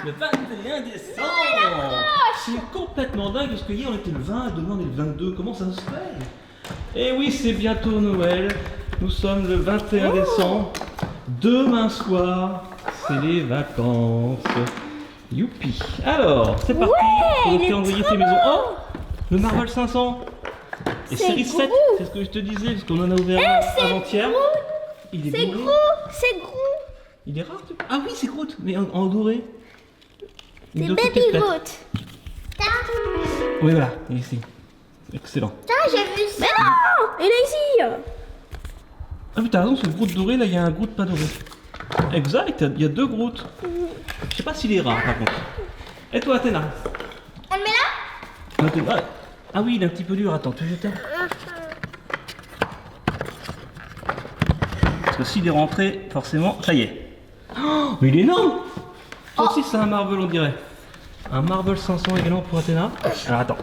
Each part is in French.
Le 21 décembre. C'est complètement dingue parce que hier on était le 20, demain on est le 22. Comment ça se fait? Eh oui, c'est bientôt Noël. Nous sommes le 21 décembre. Demain soir, c'est les vacances. Youpi. Alors, c'est parti pour le calendrier fait maison. Oh, le Marvel 500. Et série 7, c'est ce que je te disais, parce qu'on en a ouvert un avant-hier. Il est C'est doré. gros, c'est gros. Il est rare. Ah oui, c'est Groot, mais en doré. C'est De Baby côté de tête. Groot. Oui, voilà, il est ici. Excellent. J'ai vu ça. Mais non, il est ici. Ah mais t'as raison, sur le Groot doré, là il y a un Groot pas doré. Exact, il y a deux Groot. Je sais pas s'il est rare par contre. Et toi Athéna? On le met là? Athéna. Ah oui, il est un petit peu dur, attends, tu jetais. Parce que s'il est rentré, forcément, ça y est. Oh, mais il est énorme. Toi aussi c'est un Marvel on dirait. Un Marvel 500 également pour Athéna. Alors attends.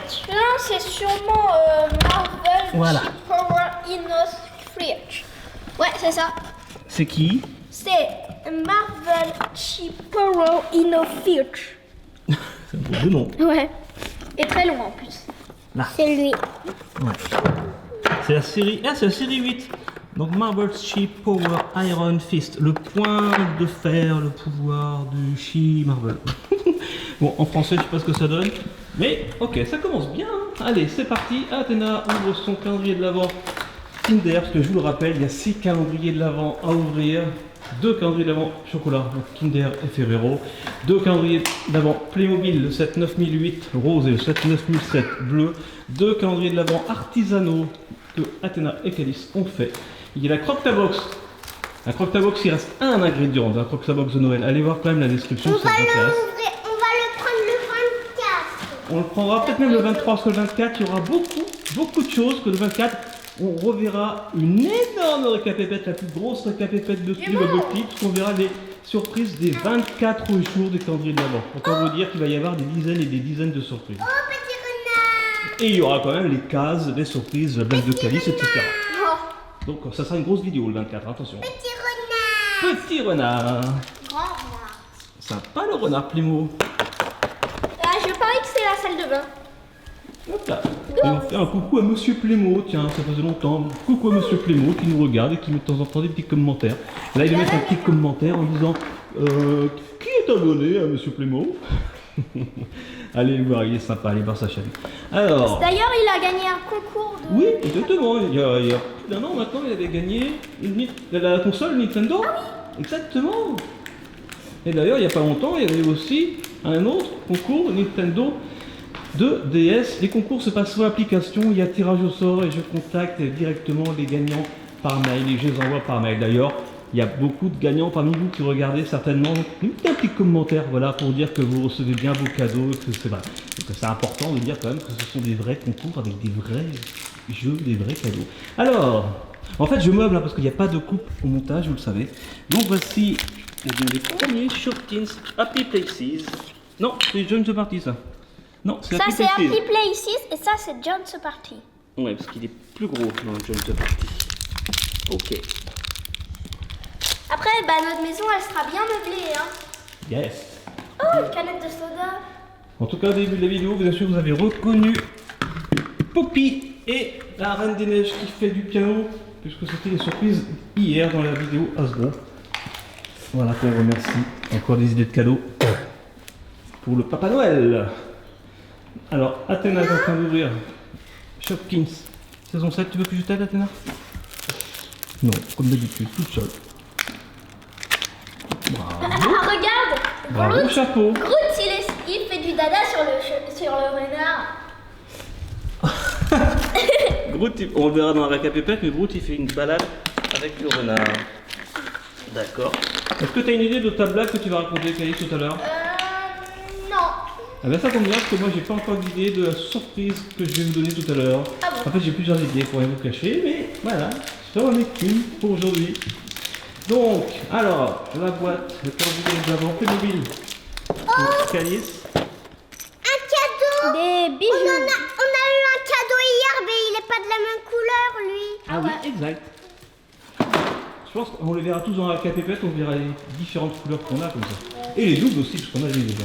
Celui-là, c'est sûrement Marvel Voilà. Power Innos Fridge. Ouais, c'est ça. C'est qui? C'est Marvel Power Innos Fridge. C'est un gros nom. Ouais. Et très long en plus. Là. C'est lui. Ouais. C'est la série. Ah, c'est la série 8. Donc Marvel She Power Iron Fist. Le point de fer, le pouvoir du She Marvel. Bon, en français, je sais pas ce que ça donne. Mais ok, ça commence bien. Allez, c'est parti. Athéna ouvre son calendrier de l'Avent Kinder. Parce que je vous le rappelle, il y a 6 calendriers de l'Avent à ouvrir. 2 calendriers de l'Avent chocolat, donc Kinder et Ferrero. 2 calendriers d'Avent Playmobil, le 7 9008 rose et le 7 9007 bleu. 2 calendriers de l'Avent artisanaux que Athéna et Calice ont fait. Il y a la Croctabox. La Croctabox, il reste un ingrédient dans la Croctabox de Noël. Allez voir quand même la description si ça vous intéresse. On va le prendre le 24. On le prendra peut-être même le 23 parce que le 24, il y aura beaucoup de choses que le 24. On reverra une énorme récapépète, la plus grosse récapépète de tous le clip, parce qu'on verra les surprises des 24 jours des calendriers de l'Avent. Autant vous dire qu'il va y avoir des dizaines et des dizaines de surprises. Oh, petit renard. Et il y aura quand même les cases, les surprises, la blague de Calice, etc. Oh, Donc ça sera une grosse vidéo le 24, attention. petit renard. Petit renard. Grand renard. Sympa le renard Plémo. Ah, je parie que c'est la salle de bain. Hop là. Et on fait un coucou à Monsieur Plémo, tiens, ça faisait longtemps. Coucou à Monsieur Plémo qui nous regarde et qui met de temps en temps des petits commentaires. Là, il va mettre un petit commentaire en disant qui est abonné à Monsieur Plémo? Allez le voir, il est sympa, allez voir sa chaîne. Alors, D'ailleurs, il a gagné un concours de... oui, exactement, il y a plus d'un an maintenant, il avait gagné la console Nintendo. Exactement. Et d'ailleurs, il n'y a pas longtemps, il y avait aussi un autre concours Nintendo de DS. Les concours se passent sur l'application, il y a tirage au sort et je contacte directement les gagnants par mail et je les envoie par mail. D'ailleurs, il y a beaucoup de gagnants parmi vous qui regardez certainement. Mettez un petit commentaire voilà, pour dire que vous recevez bien vos cadeaux, que c'est vrai. Et que c'est important de dire quand même que ce sont des vrais concours avec des vrais jeux, des vrais cadeaux. Alors, en fait je meuble hein, parce qu'il n'y a pas de coupe au montage, vous le savez. Donc voici les premiers Shopkins Happy Places. Non, c'est John the Party ça. Non, c'est Ça, Happy c'est Places. Happy Places et ça, c'est John's Party. Ouais, parce qu'il est plus gros dans le John the Party. Ok. Après, bah, notre maison, elle sera bien meublée. Hein. Yes. Oh, une canette de soda. En tout cas, au début de la vidéo, bien sûr, vous avez reconnu Poppy et la Reine des Neiges qui fait du piano, puisque c'était les surprises hier dans la vidéo Hasbro. Voilà, qu'on remercie. Encore des idées de cadeaux pour le Papa Noël. Alors, Athéna est en train d'ouvrir Shopkins saison 7. Tu veux que je t'aide, Athéna? Non, comme d'habitude, toute seule. Bravo. Ah, regarde. Bravo, chapeau. Groot, il fait du dada sur le renard. Groot, on le verra dans la récapépète, mais Groot il fait une balade avec le renard. D'accord. Est-ce que tu as une idée de ta blague que tu vas raconter, Calice, tout à l'heure? Non. Ah ben ça tombe bien parce que moi j'ai pas encore d'idée de la surprise que je vais vous donner tout à l'heure. Ah bon? En fait j'ai plusieurs idées pour rien vous cacher, mais voilà, ça en est qu'une pour aujourd'hui. Donc, alors, la boîte, le calendrier de l'Avent Playmobil. Calice. Un cadeau. Des bijoux. On a eu un cadeau hier, mais il n'est pas de la même couleur, lui. Ah oui, exact. Je pense qu'on les verra tous dans la capépette, on verra les différentes couleurs qu'on a comme ça. Et les doubles aussi, parce qu'on a les déjà.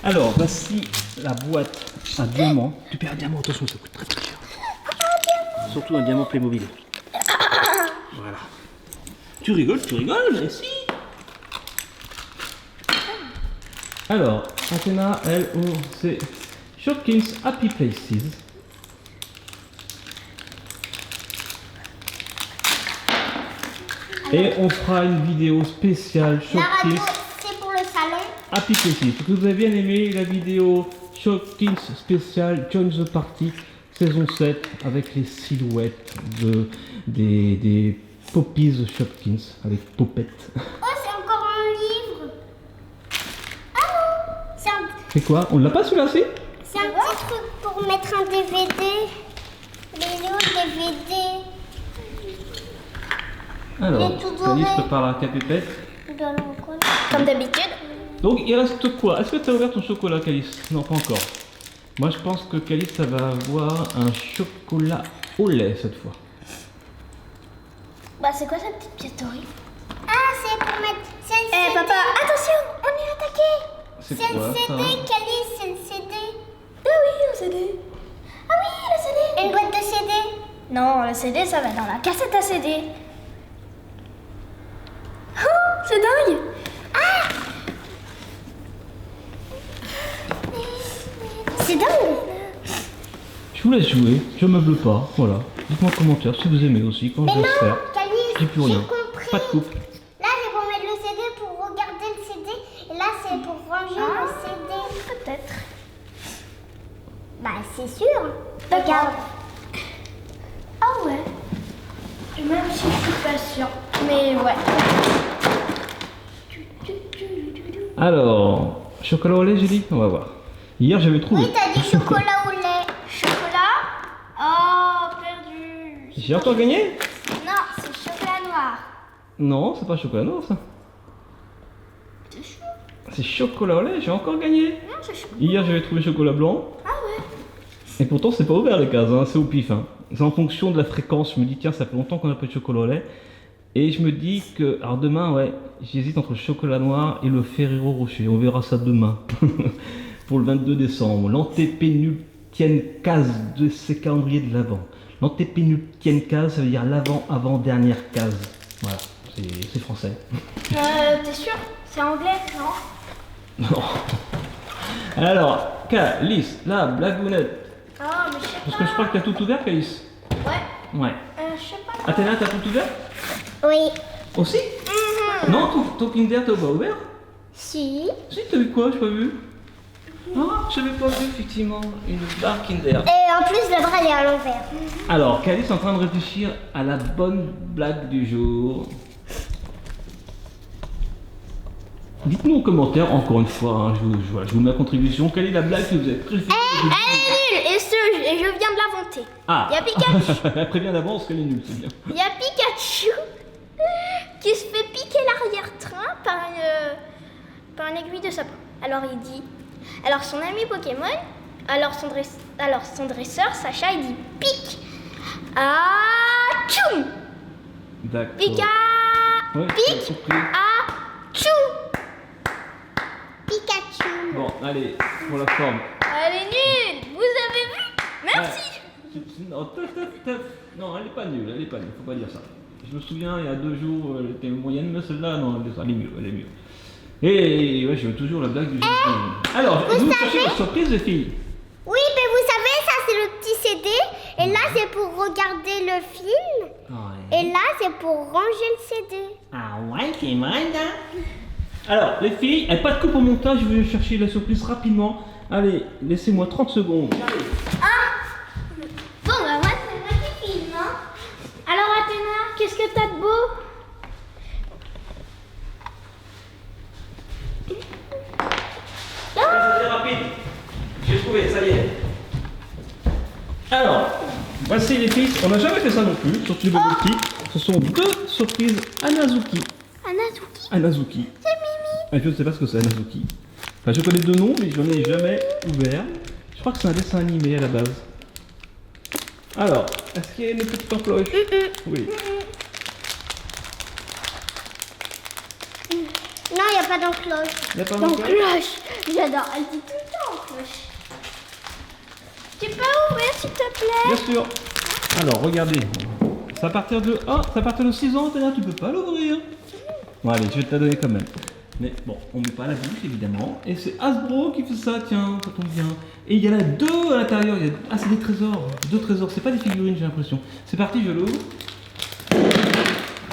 Alors, voici la boîte à diamant. Tu perds un diamant, attention, ça coûte très très cher. Surtout un diamant Playmobil. Voilà. Tu rigoles, mais si. Alors, Athéna, elle, c'est Shopkins Happy Places. Et on fera une vidéo spéciale La radio, Shopkins c'est pour le salon. Happy Places. Parce que vous avez bien aimé la vidéo Shopkins spéciale Join the Party saison 7 avec les silhouettes des poppies de Shopkins avec Popette. Oh, c'est encore un livre. Ah non, C'est quoi? On l'a pas celui-là, si? c'est un petit truc pour mettre un DVD. Les autres DVD. Alors, Il est tout Calice doré. prépare la capépette. Comme d'habitude. Donc il reste quoi? Est-ce que tu as ouvert ton chocolat, Calice? Non, pas encore. Moi je pense que Calice ça va avoir un chocolat au lait cette fois. Bah, c'est quoi cette petite pièce dorée? Ah, c'est pour mettre. Eh, papa, attention, on est attaqué. C'est C'est quoi le ça? CD, Calice, c'est le CD. Ah oui, le CD. Ah oui, le CD. Une boîte de CD. Non, le CD, ça va dans la cassette à CD. Oh, c'est dingue. Ah, c'est dingue. Je vous laisse jouer, je meuble pas, voilà. Dites-moi en commentaire si vous aimez aussi quand je Mais laisse faire. non, Calice, Je dis plus j'ai rien. compris. Pas de coupe. Là, c'est pour mettre le CD, pour regarder le CD. Et là, c'est pour ranger le CD. Peut-être. Bah, c'est sûr. Regarde. Ah ouais. Même si je suis pas sûre. Mais ouais. Alors, chocolat au lait j'ai dit? On va voir. Hier j'avais trouvé. Oui, t'as dit chocolat au lait. Chocolat? Oh, perdu. J'ai encore gagné? Non, c'est chocolat noir. Non, c'est pas chocolat noir ça. C'est chou. C'est chocolat au lait, j'ai encore gagné. Non, c'est chou. Hier j'avais trouvé chocolat blanc. Ah ouais. Et pourtant c'est pas ouvert les cases, hein, c'est au pif. Hein. C'est en fonction de la fréquence. Je me dis tiens ça fait longtemps qu'on n'a pas de chocolat au lait. Et je me dis que, alors demain ouais, j'hésite entre le chocolat noir et le Ferrero Rocher. On verra ça demain. Pour le 22 décembre. L'antépénultième case de ces calendriers de l'Avent. L'antépénultième case ça veut dire l'avant-avant-dernière case. Voilà, c'est français. T'es sûr? C'est anglais, non? Non. Alors, Calice, la blagounette. Ah, mais je sais Parce que je crois que t'as tout ouvert, Calice. Ouais. Ouais. Je sais pas. Athéna, t'as tout ouvert? Oui. Aussi? Non, ton Kinder, t'as pas ouvert? Si. Si, t'as vu quoi? J'ai pas vu. Ah, j'avais pas vu, effectivement, une barre Kinder. Et en plus, le bras, il est à l'envers. Alors, Calice est en train de réfléchir à la bonne blague du jour. Dites-nous en commentaire, encore une fois, hein, je vous mets la contribution. Quelle est la blague que vous avez préférée? Elle est nulle et je viens de l'inventer. Ah, Il y a Pikachu. elle prévient d'avance qu'elle est nulle, c'est bien. Il y a Pikachu qui se fait piquer l'arrière-train par une aiguille de sapin. Alors il dit, alors son ami Pokémon, alors son dresseur Sacha, il dit pique. Ah, tchoum. D'accord. Pika. Ouais, Pique. surpris. Ah, tchoum. Pikachu. Bon, allez, pour la forme. Elle est nulle. Vous avez vu? Merci. Non, non, elle est pas nulle, faut pas dire ça. Je me souviens, il y a 2 jours, elle était moyenne, mais celle-là, non, elle est mieux, Et ouais, je veux toujours la blague du jour. Alors, vous cherchez la surprise, les filles? Oui, mais vous savez, ça c'est le petit CD. Et là, c'est pour regarder le film. Ouais. Et là, c'est pour ranger le CD. Ah ouais, c'est vrai, hein? Alors, les filles, pas de coupe au montage, je vais chercher la surprise rapidement. Allez, laissez-moi 30 secondes. Bon, bah moi, c'est moi qui filme, hein. Alors, Athéna, qu'est-ce que t'as de beau? C'est rapide. J'ai trouvé, ça y est. Alors, voici les filles. On n'a jamais fait ça non plus sur Tube Multi. Ce sont 2 surprises Anazuki. Anazuki. Anazuki. C'est Mimi. Ah, je ne sais pas ce que c'est Anazuki. Enfin, je connais 2 noms, mais je n'en ai jamais ouvert. Je crois que c'est un dessin animé à la base. Alors, est-ce qu'il y a une petite encoche? Oui. pas dans cloche. Il n'y a pas Dans encore cloche. J'adore. Elle dit tout le temps cloche. Tu peux ouvrir s'il te plaît? Bien sûr. Alors, regardez. C'est à partir de... Ah, c'est à partir de 6 ans, Tana, tu peux pas l'ouvrir. Bon, allez, je vais te la donner quand même. Mais bon, on met pas la bouche, évidemment. Et c'est Hasbro qui fait ça, tiens, ça tombe bien. Et il y en a 2 à l'intérieur. Ah, c'est des trésors. 2 trésors. C'est pas des figurines, j'ai l'impression. C'est parti, je l'ouvre.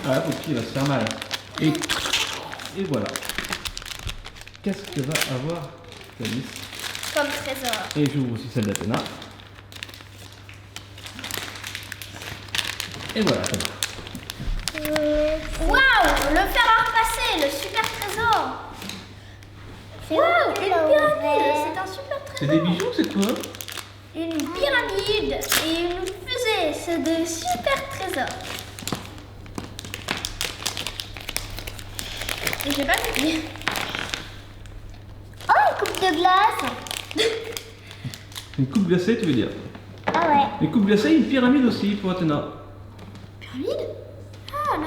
Ah, ok, il va se faire mal. Et voilà. Qu'est-ce que va avoir Calice? Comme trésor. Et j'ouvre aussi celle d'Athéna. Et voilà, ça va. Waouh, le fer à repasser, le super trésor. Waouh, une pyramide, c'est un super C'est trésor. des bijoux, c'est quoi? Une pyramide et une fusée, c'est des super trésors. Et j'ai pas compris. Oh, une coupe de glace. Une coupe glacée, tu veux dire? Ah ouais. Une coupe glacée, une pyramide aussi pour Athéna. Pyramide? Ah là,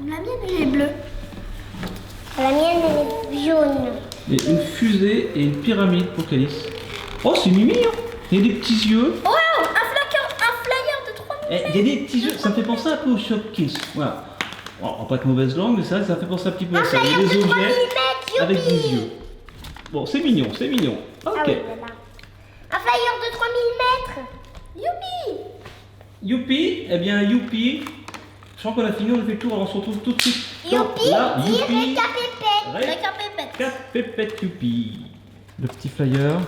la mienne elle est bleue. La mienne, elle est jaune. Et une fusée et une pyramide pour Calice. Oh, c'est mimi, hein. Il y a des petits yeux. Waouh, un flyer de 3 000. Il y a des petits yeux. Ça me fait penser un peu au Shopkins. Voilà. Bon, on va pas être mauvaise langue, mais c'est vrai que ça fait penser un petit peu à ça. Il y a des objets avec des yeux. Bon, c'est mignon, c'est mignon. Ok. Ah oui, voilà. Un flyer de 3000 mètres. Youpi! Youpi, eh bien youpi. Je crois qu'on a fini, on a fait le tour, alors on se retrouve tout de suite. Youpi, Là, dis youpi. récapépète. Récapépète. 4 pépettes youpi. Le petit flyer.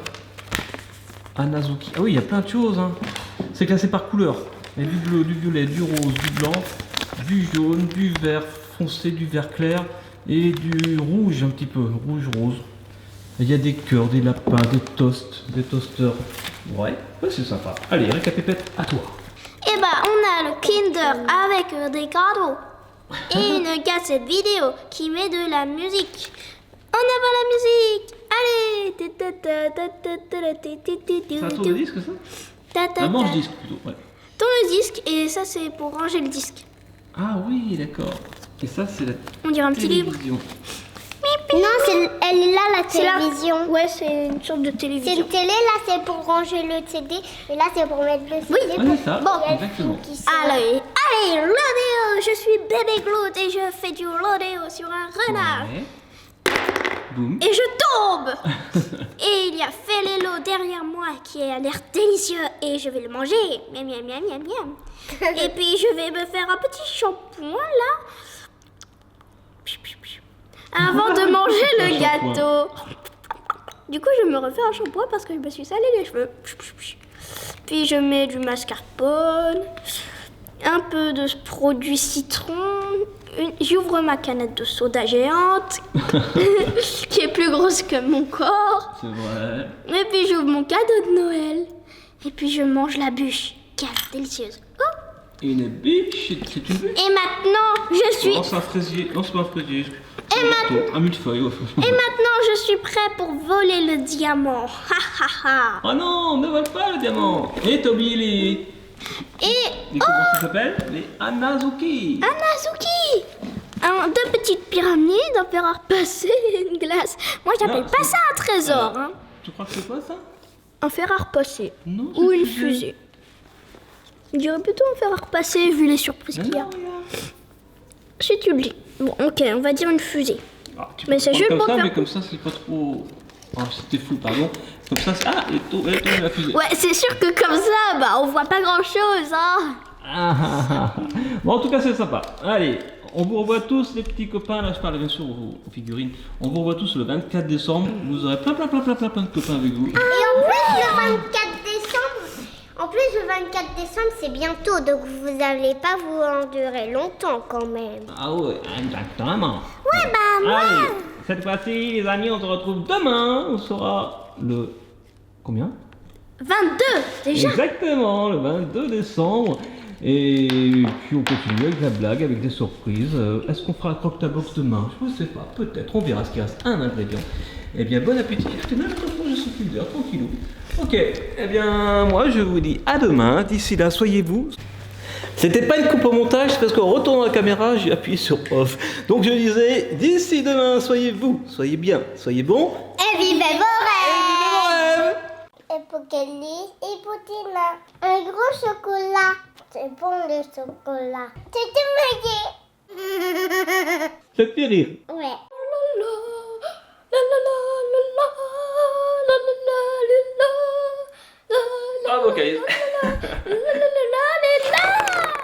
Anazuki. Ah oui, il y a plein de choses. Hein. C'est classé par couleur. Il y a du bleu, du violet, du rose, du blanc, du jaune, du vert foncé, du vert clair et du rouge un petit peu, rouge-rose. Il y a des cœurs, des lapins, des toasts, des toasters. Ouais, c'est sympa. Allez, récapépète, à toi. Et bah, on a le Kinder avec des cadeaux et une cassette vidéo qui met de la musique. En avant la musique! Allez! C'est un tourne-disque, ça? Un manche-disque plutôt, ouais. Tourne-disque et ça c'est pour ranger le disque. Ah oui, d'accord. Et ça, c'est la On dirait un petit livre. télévision. Non, elle est là, la C'est la- télévision. Ouais, c'est une sorte de C'est télévision. une télé, là, c'est pour ranger le CD. Et là, c'est pour mettre le CD. Ah, c'est ça, Bon, exactement. qui sort. Allez, rodéo! Je suis bébé Groot et je fais du rodéo sur un renard. Ouais. Boum. Et je tombe. Et il y a Felelo derrière moi qui a l'air délicieux et je vais le manger. Miam, miam, miam, miam, miam. Et puis je vais me faire un petit shampoing là. Avant de manger Un le shampoing. gâteau. Du coup, je me refais un shampoing parce que je me suis salé les cheveux. Puis je mets du mascarpone, un peu de produit citron. J'ouvre ma canette de soda géante qui est plus grosse que mon corps. C'est vrai. Et puis j'ouvre mon cadeau de Noël. Et puis je mange la bûche qui a l'air délicieuse. Oh. Une bûche, c'est une bûche. Et maintenant, je suis... Non, c'est un fraisier. Non, c'est pas un fraisier. Un millefeuille. Ouais. Et maintenant, je suis prêt pour voler le diamant. Ha ha ha. Oh non, ne vole pas le diamant. Et t'as oublié les... Et comment ça s'appelle? Les Anazuki. Anazuki, deux petites pyramides, un fer à repasser et une glace. Moi, j'appelle Non, pas c'est- ça un trésor. Alors, Hein. Tu crois que c'est quoi ça? Un fer à repasser. Non, Ou c'est une fusée. fusée. Je dirais plutôt un fer à repasser vu les surprises Non, qu'il y a. non, regarde. Si tu le dis. Bon, ok, on va dire une fusée. Ah, tu Mais peux c'est prendre juste comme pour ça, faire- mais comme ça, c'est pas trop... Ah, c'était fou, pardon. Comme ça, c'est... Ah, elle est tombée la fusée. Ouais, c'est sûr que comme ça, bah, on voit pas grand chose, hein. Ah, ah, ah. Bon, en tout cas, c'est sympa. Allez, on vous revoit tous, les petits copains. Là, je parle bien sûr aux figurines. On vous revoit tous le 24 décembre. Vous aurez plein de copains avec vous. Et en plus, le 24 décembre, c'est bientôt, donc vous n'allez pas vous endurer longtemps quand même. Ah ouais, exactement. Ouais, bah moi, Allez, cette fois-ci, les amis, on se retrouve demain. On sera le... Combien? 22, déjà. Exactement, le 22 décembre. Et puis on continue avec la blague, avec des surprises. Est-ce qu'on fera un croque-ta-box demain? Je ne sais pas, peut-être. On verra ce qu'il reste un ingrédient. Eh bien, bon appétit. T'es même pas manger son Kinder, tranquillou. Ok, eh bien, moi je vous dis à demain. D'ici là, soyez vous. C'était pas une coupe au montage, c'est parce qu'en retournant la caméra, j'ai appuyé sur off. Donc je disais, d'ici demain, soyez bien, soyez bons. Et vivez vos Et rêves. vivez vos rêves. Et pour Kelly et pour Tina, un gros chocolat. C'est bon le chocolat. C'est maillé. Ça te fait rire. Ouais. Bravo, Caïs.